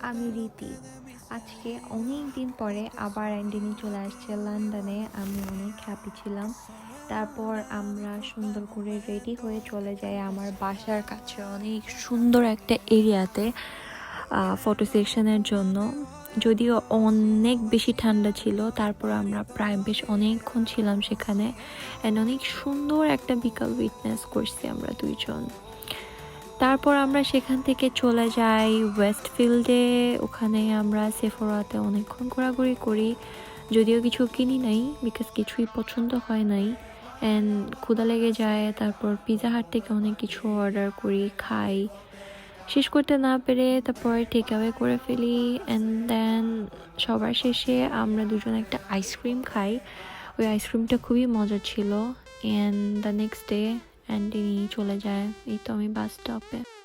আমি রীতি। আজকে অনেক দিন পরে আবার অ্যান্ডিনি চলে আসছে লন্ডনে। আমি অনেক হ্যাপি ছিলাম। তারপর আমরা সুন্দর করে রেডি হয়ে চলে যাই আমার বাসার কাছে অনেক সুন্দর একটা এরিয়াতে ফটো সেশনের জন্য। যদিও অনেক বেশি ঠান্ডা ছিল, তারপর আমরা প্রায় বেশ অনেকক্ষণ ছিলাম সেখানে অ্যান্ড অনেক সুন্দর একটা বিকাল উইটনেস করছি আমরা দুইজন। তারপর আমরা সেখান থেকে চলে যাই ওয়েস্টফিল্ডে। ওখানে আমরা সেফোরাতে অনেকক্ষণ ঘোরাঘুরি করি, যদিও কিছু কিনি নাই বিকজ কিছুই পছন্দ হয় নাই অ্যান্ড ক্ষুধা লেগে যায়। তারপর পিৎজা হাট থেকে অনেক কিছু অর্ডার করি, খাই। শেষ করতে না পেরে তারপরে টেক অ্যাওয়ে করে ফেলি অ্যান্ড দেন সবার শেষে আমরা দুজন একটা আইসক্রিম খাই। ওই আইসক্রিমটা খুবই মজা ছিল। অ্যান্ড দ্য নেক্সট ডে অ্যান্ডিনি চলে যায়। এই তো আমি বাস স্টপে।